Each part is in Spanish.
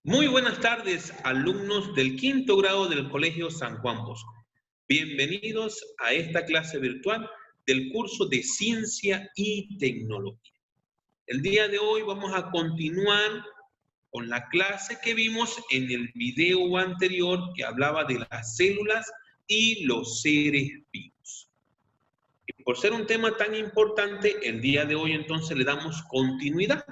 Muy buenas tardes, alumnos del quinto grado del Colegio San Juan Bosco. Bienvenidos a esta clase virtual del curso de Ciencia y Tecnología. El día de hoy vamos a continuar con la clase que vimos en el video anterior que hablaba de las células y los seres vivos. Y por ser un tema tan importante, el día de hoy entonces le damos continuidad.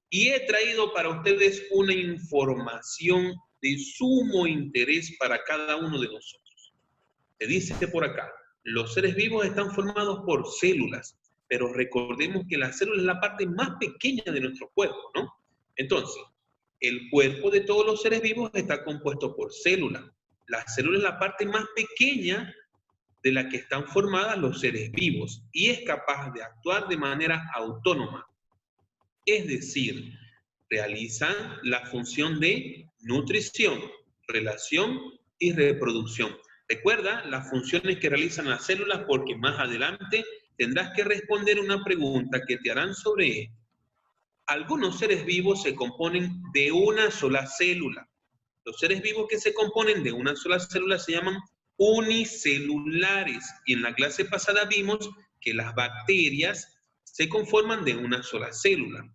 Y he traído para ustedes una información de sumo interés para cada uno de nosotros. Se dice por acá, los seres vivos están formados por células, pero recordemos que la célula es la parte más pequeña de nuestro cuerpo, ¿no? Entonces, el cuerpo de todos los seres vivos está compuesto por células. La célula es la parte más pequeña de la que están formadas los seres vivos y es capaz de actuar de manera autónoma. Es decir, realizan la función de nutrición, relación y reproducción. Recuerda las funciones que realizan las células porque más adelante tendrás que responder una pregunta que te harán sobre esto. Algunos seres vivos se componen de una sola célula. Los seres vivos que se componen de una sola célula se llaman unicelulares. Y en la clase pasada vimos que las bacterias se conforman de una sola célula.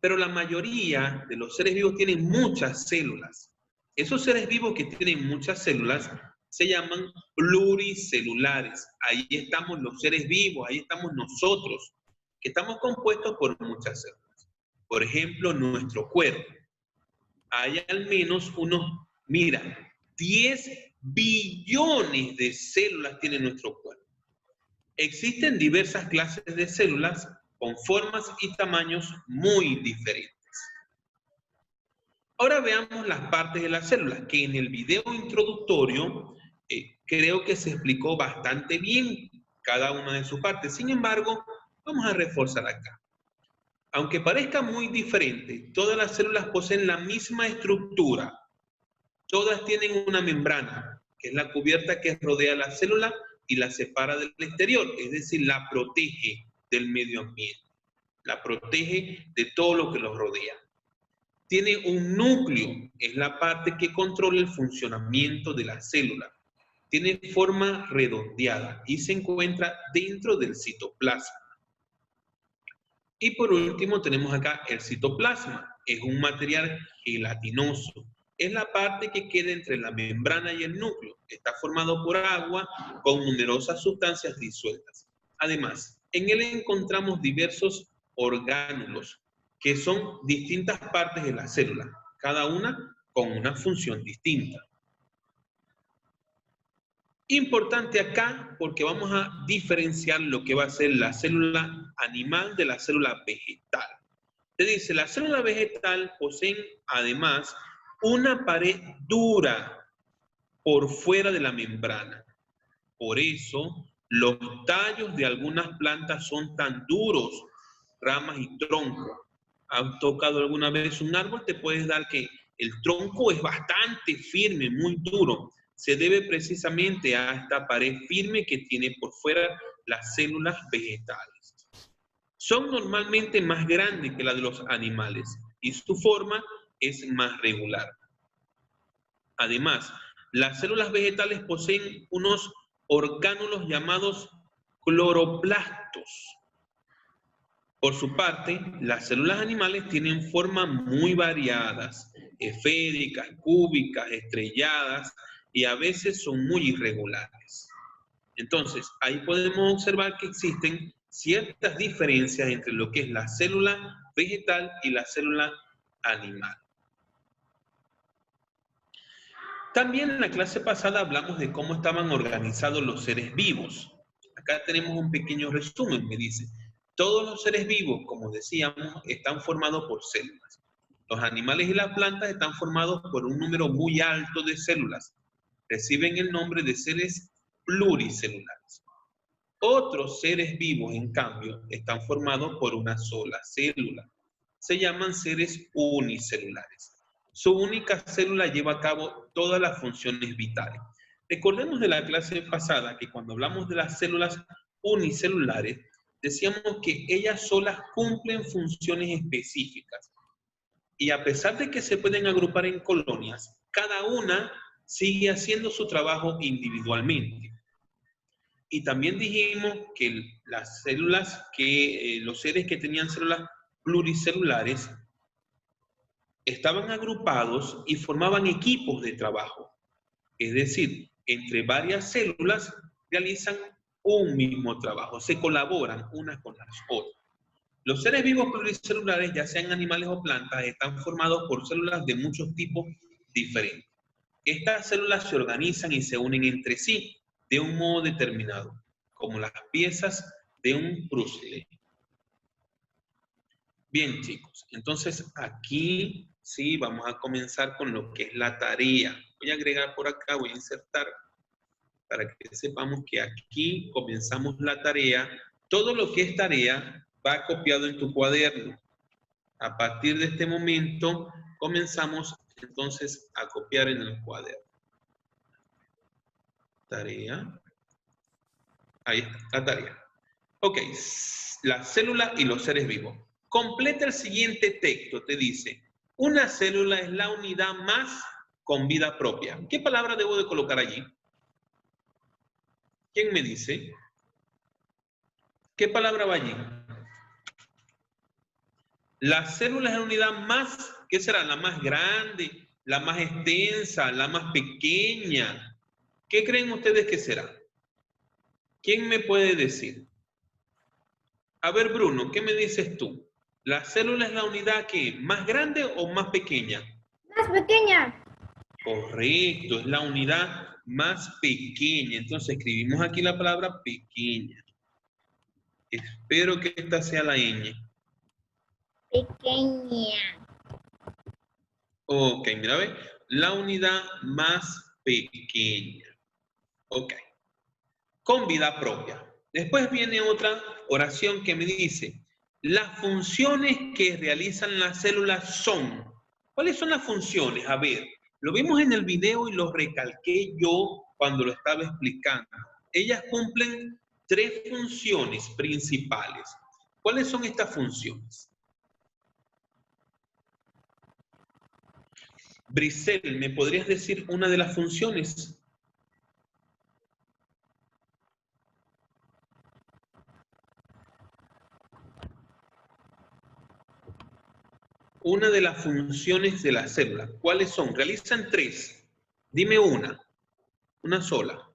Pero la mayoría de los seres vivos tienen muchas células. Esos seres vivos que tienen muchas células se llaman pluricelulares. Ahí estamos los seres vivos, ahí estamos nosotros, que estamos compuestos por muchas células. Por ejemplo, nuestro cuerpo. Hay al menos unos, 10 billones de células tiene nuestro cuerpo. Existen diversas clases de células con formas y tamaños muy diferentes. Ahora veamos las partes de las células, que en el video introductorio creo que se explicó bastante bien cada una de sus partes. Sin embargo, vamos a reforzar acá. Aunque parezca muy diferente, todas las células poseen la misma estructura. Todas tienen una membrana, que es la cubierta que rodea la célula y la separa del exterior, es decir, la protege del medio ambiente, la protege de todo lo que los rodea. Tiene un núcleo, es la parte que controla el funcionamiento de la célula. Tiene forma redondeada y se encuentra dentro del citoplasma. Y por último tenemos acá el citoplasma, es un material gelatinoso. Es la parte que queda entre la membrana y el núcleo. Está formado por agua con numerosas sustancias disueltas. Además, en él encontramos diversos orgánulos, que son distintas partes de la célula, cada una con una función distinta. Importante acá porque vamos a diferenciar lo que va a ser la célula animal de la célula vegetal. Te dice, la célula vegetal posee además una pared dura por fuera de la membrana. Por eso, los tallos de algunas plantas son tan duros, ramas y troncos. ¿Has tocado alguna vez un árbol? Te puedes dar que el tronco es bastante firme, muy duro. Se debe precisamente a esta pared firme que tiene por fuera las células vegetales. Son normalmente más grandes que las de los animales y su forma es más regular. Además, las células vegetales poseen unos orgánulos llamados cloroplastos. Por su parte, las células animales tienen formas muy variadas, esféricas, cúbicas, estrelladas y a veces son muy irregulares. Entonces, ahí podemos observar que existen ciertas diferencias entre lo que es la célula vegetal y la célula animal. También en la clase pasada hablamos de cómo estaban organizados los seres vivos. Acá tenemos un pequeño resumen, me dice. Todos los seres vivos, como decíamos, están formados por células. Los animales y las plantas están formados por un número muy alto de células. Reciben el nombre de seres pluricelulares. Otros seres vivos, en cambio, están formados por una sola célula. Se llaman seres unicelulares. Su única célula lleva a cabo todas las funciones vitales. Recordemos de la clase pasada que cuando hablamos de las células unicelulares, decíamos que ellas solas cumplen funciones específicas. Y a pesar de que se pueden agrupar en colonias, cada una sigue haciendo su trabajo individualmente. Y también dijimos que las células, los seres que tenían células pluricelulares, estaban agrupados y formaban equipos de trabajo. Es decir, entre varias células realizan un mismo trabajo, se colaboran unas con las otras. Los seres vivos pluricelulares, ya sean animales o plantas, están formados por células de muchos tipos diferentes. Estas células se organizan y se unen entre sí de un modo determinado, como las piezas de un puzzle. Bien, chicos, entonces aquí sí vamos a comenzar con lo que es la tarea. Voy a agregar por acá, voy a insertar para que sepamos que aquí comenzamos la tarea. Todo lo que es tarea va copiado en tu cuaderno. A partir de este momento comenzamos entonces a copiar en el cuaderno. Tarea. Ahí está, la tarea. Ok, la célula y los seres vivos. Completa el siguiente texto, te dice, una célula es la unidad más con vida propia. ¿Qué palabra debo de colocar allí? ¿Quién me dice? ¿Qué palabra va allí? La célula es la unidad más, ¿qué será? La más grande, la más extensa, la más pequeña. ¿Qué creen ustedes que será? ¿Quién me puede decir? A ver, Bruno, ¿qué me dices tú? ¿La célula es la unidad que más grande o más pequeña? Más pequeña. Correcto, es la unidad más pequeña. Entonces escribimos aquí la palabra pequeña. Espero que esta sea la ñ. Pequeña. Ok, mira, ve. La unidad más pequeña. Ok. Con vida propia. Después viene otra oración que me dice, las funciones que realizan las células son. ¿Cuáles son las funciones? A ver, lo vimos en el video y lo recalqué yo cuando lo estaba explicando. Ellas cumplen 3 funciones principales. ¿Cuáles son estas funciones? Brisel, ¿me podrías decir una de las funciones? Una de las funciones de la célula. ¿Cuáles son? Realizan 3. Dime una sola.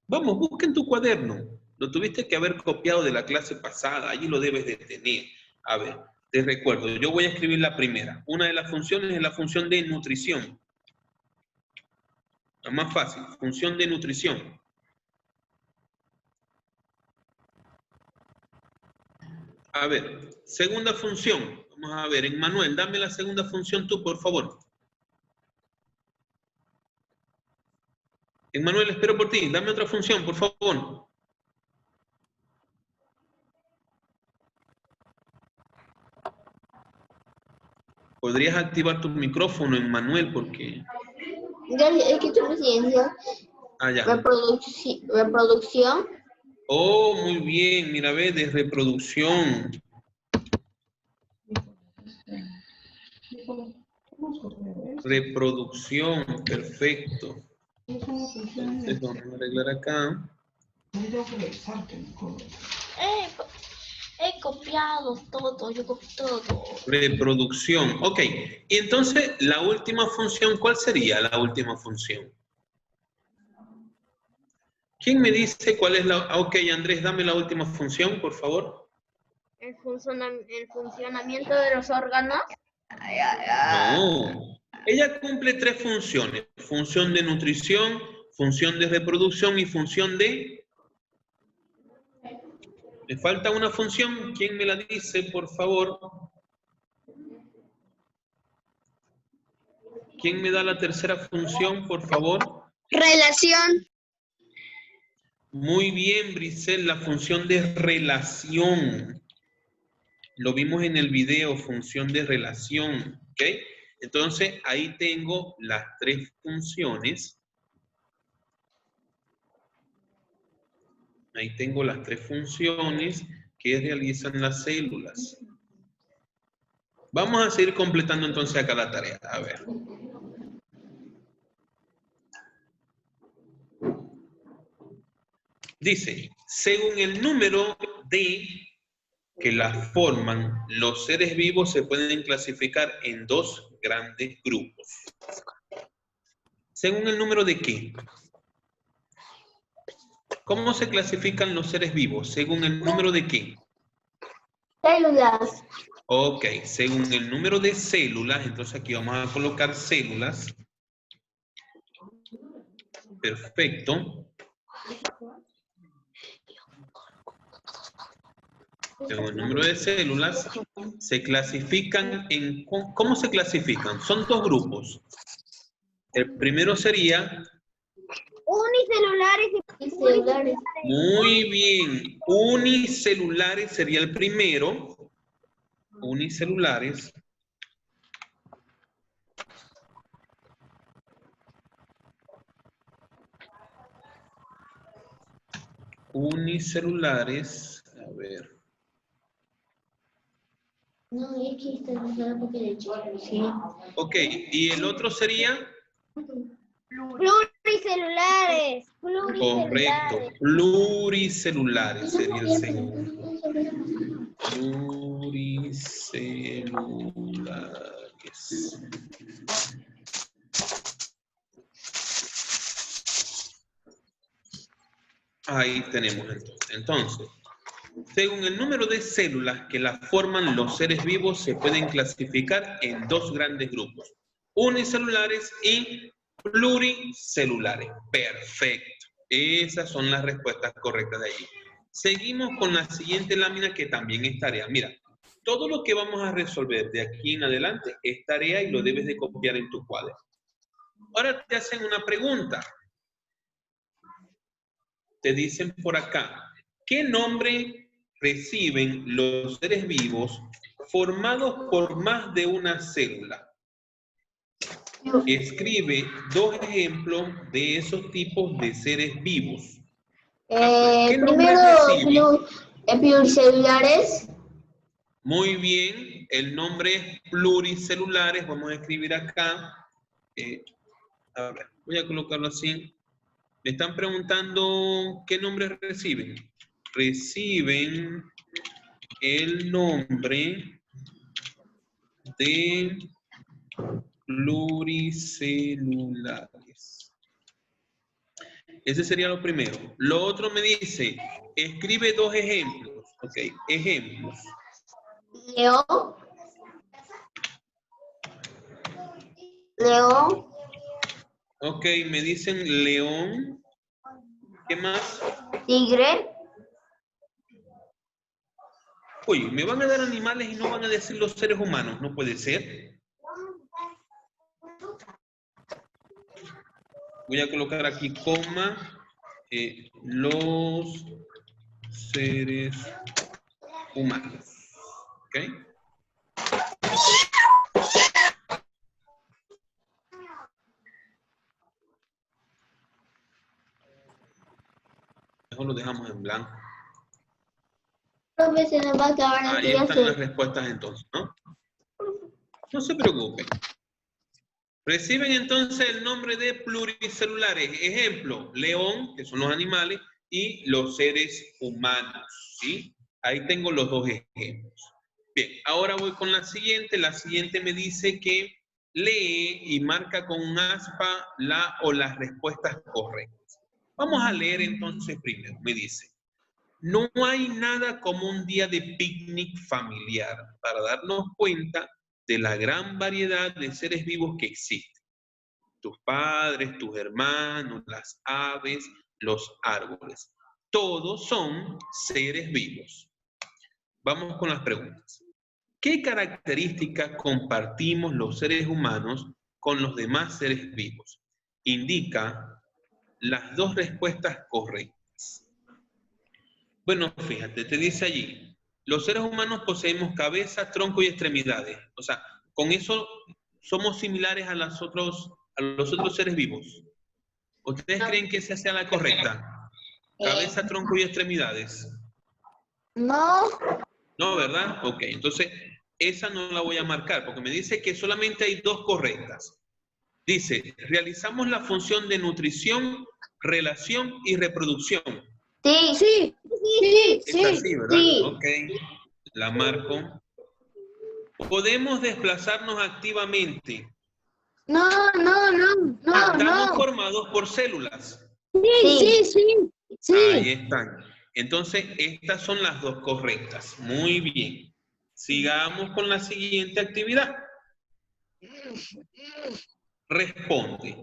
Vamos, busca en tu cuaderno. Lo tuviste que haber copiado de la clase pasada, allí lo debes de tener. A ver, te recuerdo, yo voy a escribir la primera. Una de las funciones es la función de nutrición. La más fácil, función de nutrición. A ver, segunda función. Vamos a ver, Emmanuel, dame la segunda función tú, por favor. Emmanuel, espero por ti. Dame otra función, por favor. ¿Podrías activar tu micrófono, Emmanuel? Porque... Es que estoy presidencia. Ah, ya. Reproducción. Oh, muy bien. Mira, ve, de reproducción. Reproducción, perfecto. Entonces vamos a arreglar acá. He copiado todo, yo copio todo. Reproducción, ok. Y entonces, la última función, ¿cuál sería la última función? ¿Quién me dice cuál es la...? Ok, Andrés, dame la última función, por favor. El funcionamiento de los órganos. No. Ella cumple 3 funciones. Función de nutrición, función de reproducción y función de... ¿Me falta una función? ¿Quién me la dice, por favor? ¿Quién me da la tercera función, por favor? Relación. Muy bien, Brisel, la función de relación. Lo vimos en el video, función de relación, ¿ok? Entonces, ahí tengo las 3 funciones Ahí tengo las 3 funciones que realizan las células. Vamos a seguir completando entonces acá la tarea. A ver. Dice, según el número de que la forman, los seres vivos se pueden clasificar en 2 grandes grupos. ¿Según el número de qué? ¿Cómo se clasifican los seres vivos? ¿Según el número de qué? Células. Ok, según el número de células, entonces aquí vamos a colocar células. Perfecto. Según el número de células, se clasifican en... ¿Cómo se clasifican? Son 2 grupos. El primero sería... Unicelulares y celulares. Muy bien. Unicelulares sería el primero. Unicelulares. Unicelulares. A ver. No, es que esta no es porque de chico. Sí. Ok. ¿Y el otro sería? Pluricelulares. Correcto. Pluricelulares sería el segundo. Pluricelulares. Ahí tenemos entonces. Según el número de células que la forman, los seres vivos se pueden clasificar en 2 grandes grupos. Unicelulares y pluricelulares. Perfecto. Esas son las respuestas correctas de allí. Seguimos con la siguiente lámina que también es tarea. Mira, todo lo que vamos a resolver de aquí en adelante es tarea y lo debes de copiar en tu cuaderno. Ahora te hacen una pregunta. Te dicen por acá, ¿qué nombre reciben los seres vivos formados por más de una célula? Escribe 2 ejemplos de esos tipos de seres vivos. ¿Qué nombre reciben? Pluricelulares. Muy bien, el nombre es pluricelulares. Vamos a escribir acá. A ver, voy a colocarlo así. Me están preguntando qué nombre reciben. Reciben el nombre de pluricelulares. Ese sería lo primero. Lo otro me dice, escribe 2 ejemplos. Ok, ejemplos. León. León. Ok, me dicen león. ¿Qué más? Tigre. Oye, me van a dar animales y no van a decir los seres humanos. No puede ser. Voy a colocar aquí coma. Los seres humanos. ¿Ok? Mejor lo dejamos en blanco. Profe, se nos va a acabar la Ahí están clase. las respuestas entonces, ¿no? No se preocupen. Reciben entonces el nombre de pluricelulares. Ejemplo, león, que son los animales, y los seres humanos, ¿sí? Ahí tengo los 2 ejemplos. Bien, ahora voy con la siguiente. La siguiente me dice que lee y marca con un aspa la o las respuestas correctas. Vamos a leer entonces primero. Me dice, no hay nada como un día de picnic familiar para darnos cuenta de la gran variedad de seres vivos que existen. Tus padres, tus hermanos, las aves, los árboles. Todos son seres vivos. Vamos con las preguntas. ¿Qué características compartimos los seres humanos con los demás seres vivos? Indica las 2 respuestas correctas. Bueno, fíjate, te dice allí, los seres humanos poseemos cabeza, tronco y extremidades. O sea, con eso somos similares a los otros seres vivos. ¿Ustedes creen que esa sea la correcta? Cabeza, tronco y extremidades. No. No, ¿verdad? Ok, entonces esa no la voy a marcar porque me dice que solamente hay dos correctas. Dice, realizamos la función de nutrición, relación y reproducción. Sí. Sí. Sí. Es así, ¿verdad? Sí. Ok, la marco. Podemos desplazarnos activamente. No. Estamos formados por células. Sí. Ahí están. Entonces, estas son las dos correctas. Muy bien. Sigamos con la siguiente actividad. Responde.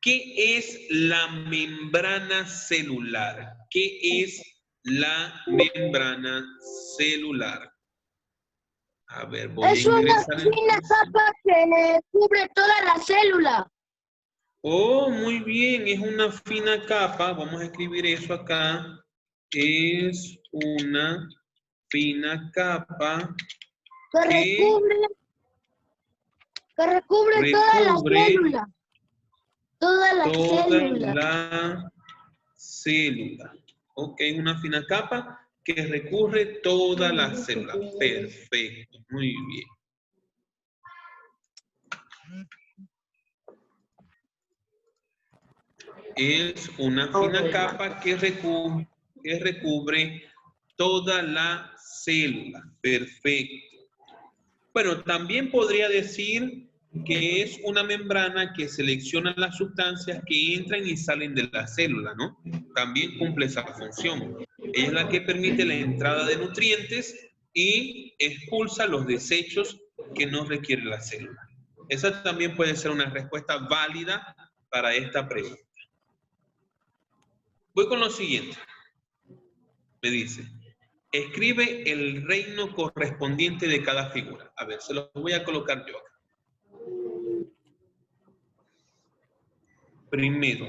¿Qué es la membrana celular? ¿Qué es la membrana celular? A ver, voy a Es una ingresar en... fina capa que cubre toda la célula. Oh, muy bien, es una fina capa. Vamos a escribir eso acá. Es una fina capa que recubre toda la célula. Toda la célula. la célula. Ok, una fina capa que recubre toda la célula. Perfecto, muy bien. Es una fina capa que recubre toda la célula. Perfecto. Bueno, también podría decir que es una membrana que selecciona las sustancias que entran y salen de la célula, ¿no? También cumple esa función. Ella es la que permite la entrada de nutrientes y expulsa los desechos que no requiere la célula. Esa también puede ser una respuesta válida para esta pregunta. Voy con lo siguiente. Me dice, escribe el reino correspondiente de cada figura. A ver, se lo voy a colocar yo acá. Primero,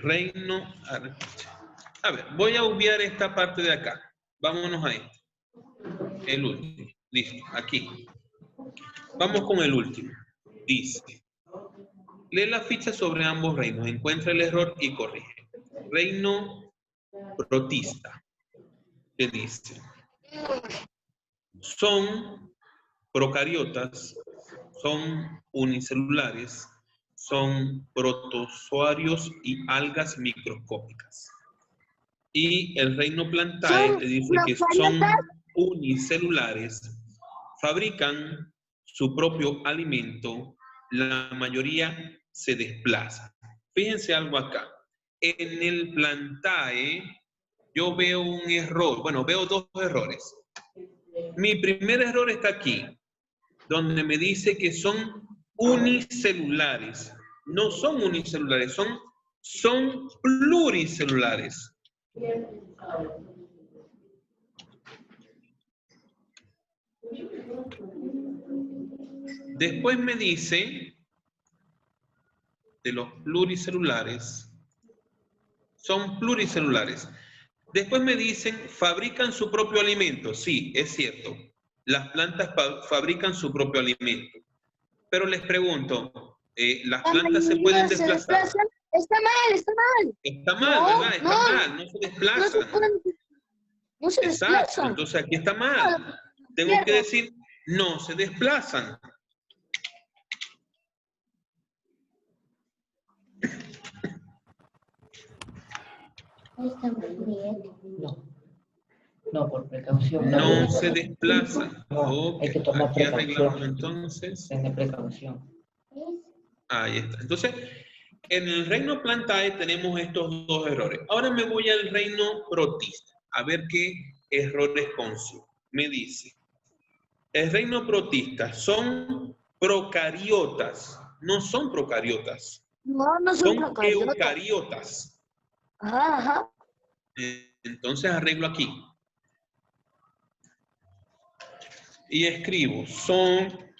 reino. A ver, voy a obviar esta parte de acá. Vámonos a este. El último. Listo, aquí. Vamos con el último. Dice, lee la ficha sobre ambos reinos, encuentra el error y corrige. Reino protista. ¿Qué dice? Son procariotas, son unicelulares, son protozoarios y algas microscópicas. Y el reino Plantae te dice que son unicelulares, fabrican su propio alimento, la mayoría se desplaza. Fíjense algo acá. En el Plantae yo veo un error, bueno, veo dos errores. Mi primer error está aquí, donde me dice que son unicelulares. No son unicelulares, son pluricelulares. Después me dice de los pluricelulares, son pluricelulares. Después me dicen, fabrican su propio alimento. Sí, es cierto. Las plantas fabrican su propio alimento. Pero les pregunto, ¿las plantas se pueden desplazar? Está mal. Está mal, ¿verdad? Está mal, no se desplazan. No se Exacto, desplazan. entonces aquí está mal. Tengo que decir, no se desplazan. No, por precaución. No se desplazan. No, Ok, hay que tomar aquí precaución. arreglamos entonces. Tener precaución. Ahí está. Entonces, en el reino Plantae tenemos estos dos errores. Ahora me voy al reino protista, a ver qué errores consigo. Me dice, el reino protista son procariotas, no son procariotas, No son son procariotas. eucariotas. Ajá. Entonces arreglo aquí. Y escribo, son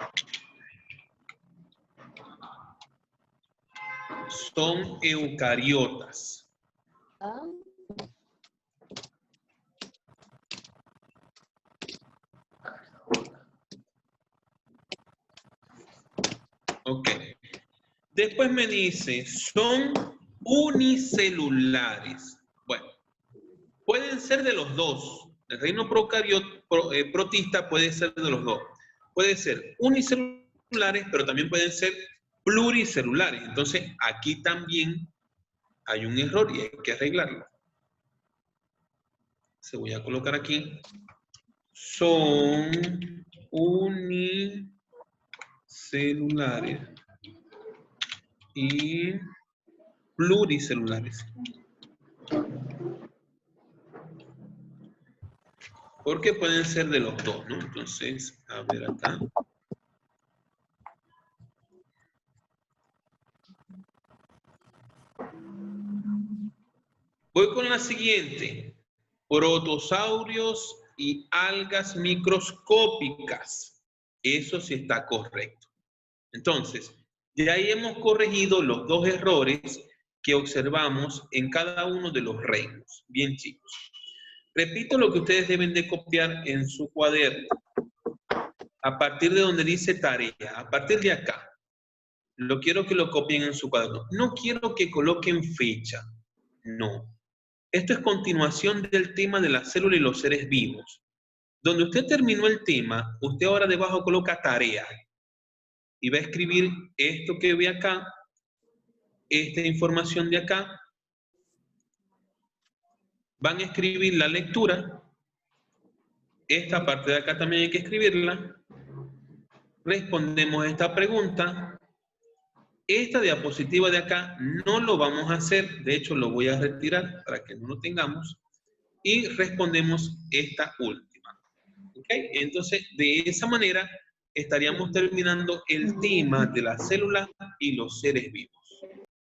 eucariotas. Ok. Después me dice, son unicelulares. Bueno, Pueden ser de los dos. El reino protista puede ser de los dos. Puede ser unicelulares, pero también pueden ser pluricelulares. Entonces, aquí también hay un error y hay que arreglarlo. Se voy a colocar aquí. Son unicelulares y pluricelulares. Porque pueden ser de los dos, ¿no? Entonces, a ver acá. Voy con la siguiente. Protosaurios y algas microscópicas. Eso sí está correcto. Entonces, ya ahí hemos corregido los dos errores que observamos en cada uno de los reinos. Bien, chicos. Repito lo que ustedes deben de copiar en su cuaderno. A partir de donde dice tarea, a partir de acá. Lo quiero que lo copien en su cuaderno. No quiero que coloquen fecha. No. Esto es continuación del tema de la célula y los seres vivos. Donde usted terminó el tema, usted ahora debajo coloca tarea. Y va a escribir esto que ve acá, esta información de acá. Van a escribir la lectura. Esta parte de acá también hay que escribirla. Respondemos esta pregunta. Esta diapositiva de acá no lo vamos a hacer. De hecho, lo voy a retirar para que no lo tengamos. Y respondemos esta última. ¿Ok? Entonces, de esa manera estaríamos terminando el tema de la célula y los seres vivos.